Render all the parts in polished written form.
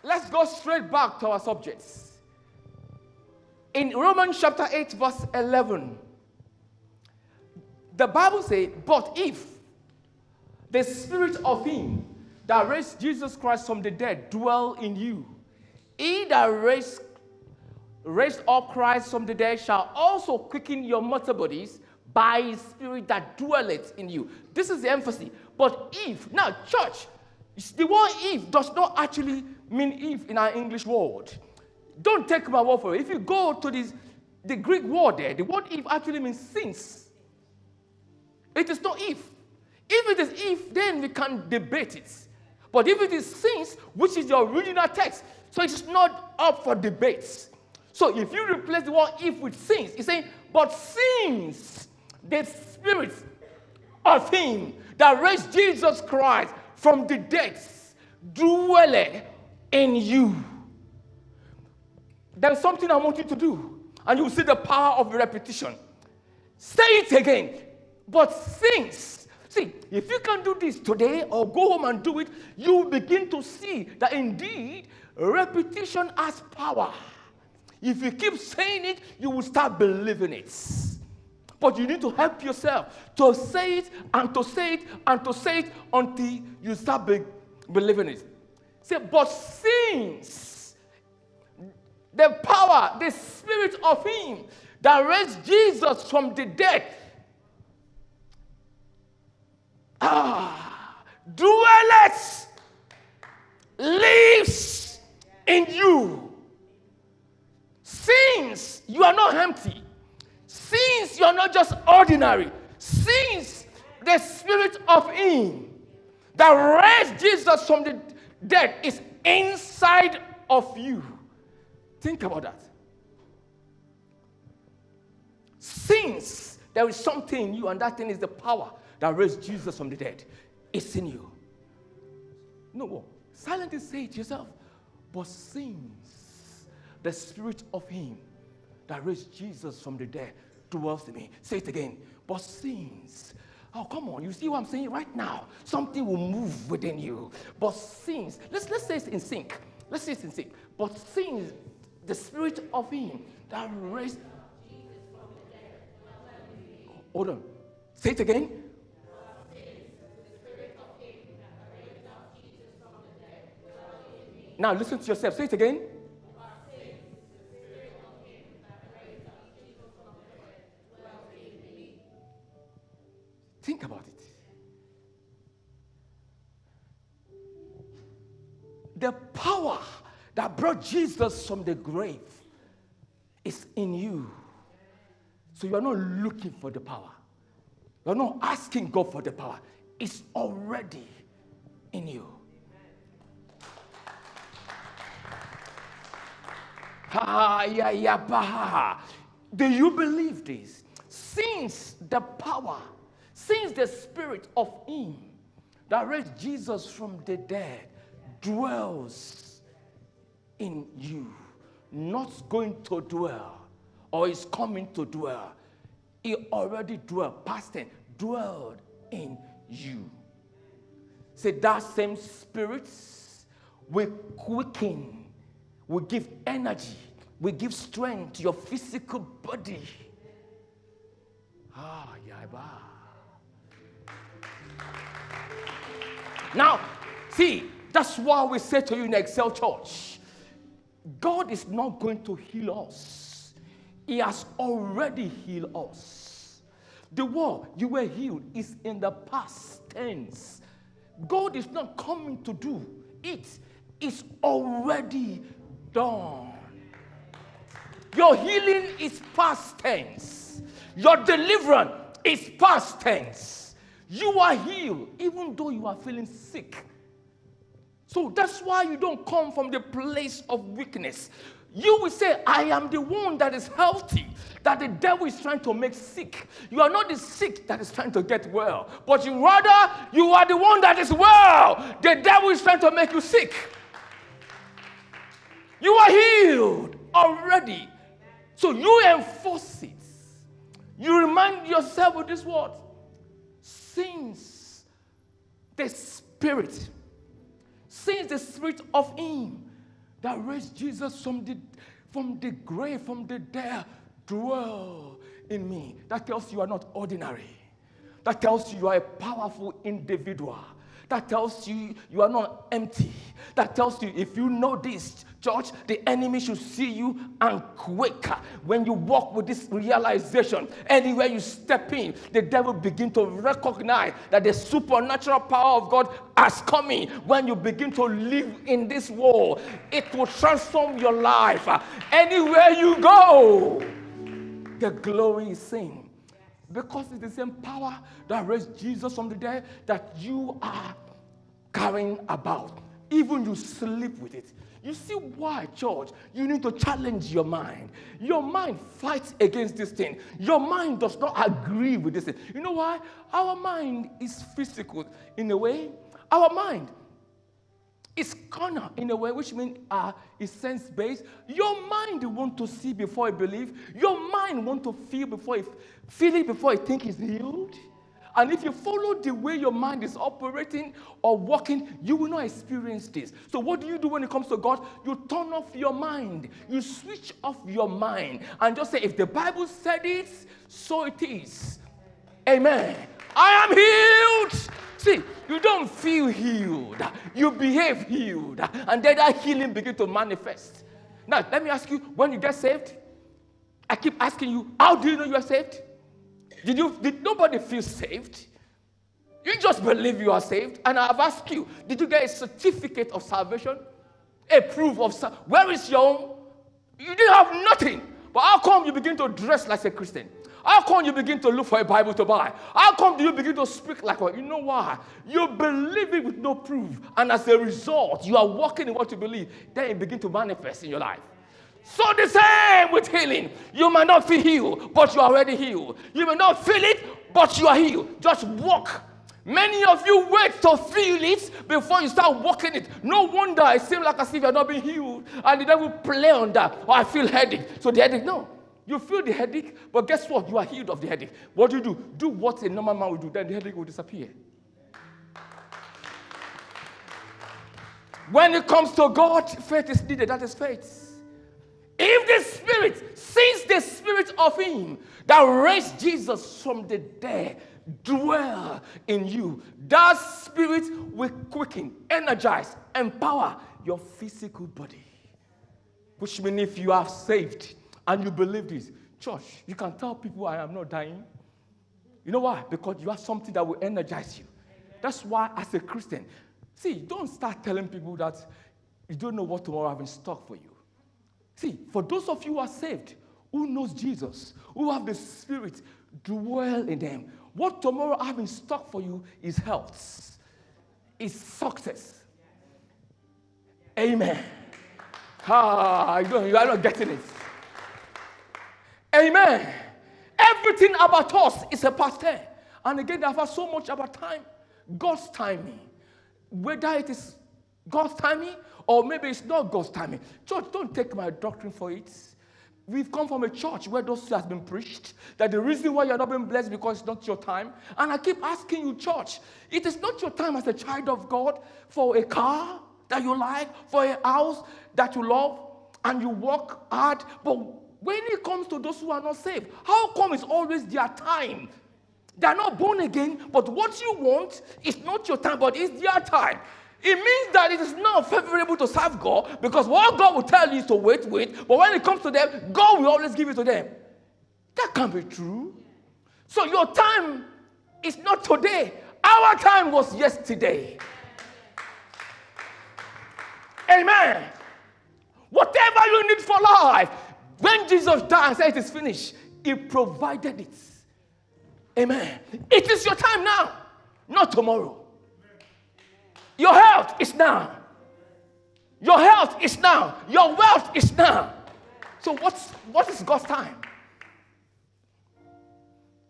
let's go straight back to our subjects. In Romans chapter 8, verse 11, the Bible says, but if the spirit of him that raised Jesus Christ from the dead dwell in you, he that raised up Christ from the dead shall also quicken your mortal bodies by his spirit that dwelleth in you. This is the emphasis. But if, now church, the word if does not actually mean if in our English word. Don't take my word for it. If you go to the Greek word there, the word if actually means since. It is not if. If it is if, then we can debate it. But if it is since, which is the original text, so it is not up for debates. So if you replace the word if with since, it's saying, but since the spirit of him that raised Jesus Christ from the dead dwelleth in you. There's something I want you to do, and you'll see the power of repetition. Say it again. But since, see, if you can do this today or go home and do it, you begin to see that indeed repetition has power. If you keep saying it, you will start believing it. But you need to help yourself to say it and to say it and to say it until you start believing it. Say, but since the power, the spirit of him that raised Jesus from the dead dwelleth, lives in you. Since you are not empty, since you are not just ordinary, since the spirit of him that raised Jesus from the dead is inside of you. Think about that. Since there is something in you, and that thing is the power that raised Jesus from the dead, it's in you. No, silently say it yourself. But since the spirit of him that raised Jesus from the dead dwells in me. Say it again. But since, oh come on, you see what I'm saying right now? Something will move within you. But since, let's say it in sync. Let's say it in sync. But since the spirit of him that raised Jesus from the dead dwells in me. Hold on. Say it again. Now listen to yourself. Say it again. Think about it. The power that brought Jesus from the grave is in you. So you are not looking for the power. You are not asking God for the power. It's already in you. Do you believe this? Since the power, since the spirit of him that raised Jesus from the dead dwells in you, not going to dwell or is coming to dwell, he already dwelled, past tense, dwelled in you. Say that same spirit will quicken, will give energy, will give strength to your physical body. Now, see, that's why we say to you in Excel Church, God is not going to heal us. He has already healed us. The word you were healed is in the past tense. God is not coming to do it. It's already done. Your healing is past tense. Your deliverance is past tense. You are healed even though you are feeling sick. So that's why you don't come from the place of weakness. You will say, I am the one that is healthy, that the devil is trying to make sick. You are not the sick that is trying to get well, but you are the one that is well. The devil is trying to make you sick. You are healed already. So you enforce it. You remind yourself with this word. Since the spirit of him that raised Jesus from the grave, from the dead, dwell in me. That tells you are not ordinary. That tells you are a powerful individual. That tells you you are not empty. That tells you if you know this, church, the enemy should see you and quake. When you walk with this realization, anywhere you step in, the devil begin to recognize that the supernatural power of God has come in. When you begin to live in this world, it will transform your life. Anywhere you go, the glory is seen. Because it's the same power that raised Jesus from the dead that you are carrying about. Even you sleep with it. You see why, church? You need to challenge your mind. Your mind fights against this thing. Your mind does not agree with this thing. You know why? Our mind is physical in a way. Our mind is carnal in a way, which means it's sense-based. Your mind wants to see before it believes. Your mind wants to feel it before it thinks it's healed. And if you follow the way your mind is operating or working, you will not experience this. So what do you do when it comes to God? You turn off your mind. You switch off your mind and just say, if the Bible said it, so it is. Amen. I am healed. See, you don't feel healed. You behave healed. And then that healing begins to manifest. Now, let me ask you, when you get saved, I keep asking you, how do you know you are saved? Did nobody feel saved? You just believe you are saved. And I've asked you, did you get a certificate of salvation? A proof of salvation? Where is your own? You didn't have nothing. But how come you begin to dress like a Christian? How come you begin to look for a Bible to buy? How come do you begin to speak like one? You know why? You believe it with no proof. And as a result, you are walking in what you believe. Then it begins to manifest in your life. So the same with healing. You might not feel healed, but you are already healed. You may not feel it, but you are healed. Just walk. Many of you wait to feel it before you start walking it. No wonder it seems like as if you're not being healed. And the devil play on that. Oh, I feel headache. So the headache, no. You feel the headache, but guess what? You are healed of the headache. What do? Do what a normal man would do. Then the headache will disappear. When it comes to God, faith is needed. That is faith. If the Spirit, since the Spirit of Him that raised Jesus from the dead dwell in you, that Spirit will quicken, energize, empower your physical body. Which means if you are saved and you believe this, church, you can tell people I am not dying. You know why? Because you have something that will energize you. That's why as a Christian, see, don't start telling people that you don't know what tomorrow has in stock for you. See, for those of you who are saved, who knows Jesus, who have the Spirit dwell in them, what tomorrow I have in stock for you is health, is success. Amen. You are not getting it. Amen. Everything about us is a past tense. And again, I've heard so much about time. God's timing. Whether it is God's timing or maybe it's not God's timing. Church, don't take my doctrine for it. We've come from a church where those has been preached, that the reason why you're not being blessed because it's not your time. And I keep asking you, church, it is not your time as a child of God for a car that you like, for a house that you love, and you work hard. But when it comes to those who are not saved, how come it's always their time? They're not born again, but what you want is not your time, but it's their time. It means that it is not favorable to serve God, because what God will tell you is to wait, but when it comes to them, God will always give it to them. That can't be true. So your time is not today. Our time was yesterday. Amen. Whatever you need for life, when Jesus died and said it is finished, He provided it. Amen. It is your time now, not tomorrow. Your health is now. Your health is now. Your wealth is now. So what is God's time?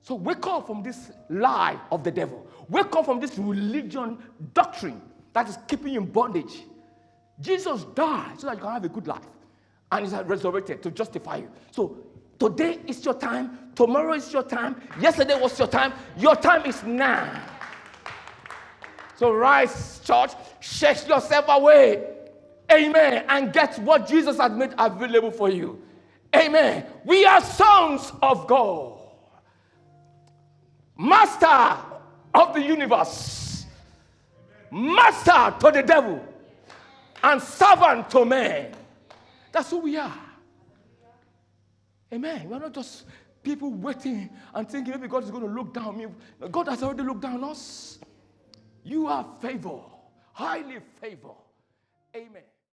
So wake up from this lie of the devil. Wake up from this religion doctrine that is keeping you in bondage. Jesus died so that you can have a good life. And He's resurrected to justify you. So today is your time. Tomorrow is your time. Yesterday was your time. Your time is now. So rise, church, shake yourself away Amen. And get what Jesus has made available for you. Amen. We are sons of God. Master of the universe. Master to the devil. And servant to man. That's who we are. Amen. We're not just people waiting and thinking maybe God is going to look down on me. God has already looked down on us. You are favored. Highly favored. Amen.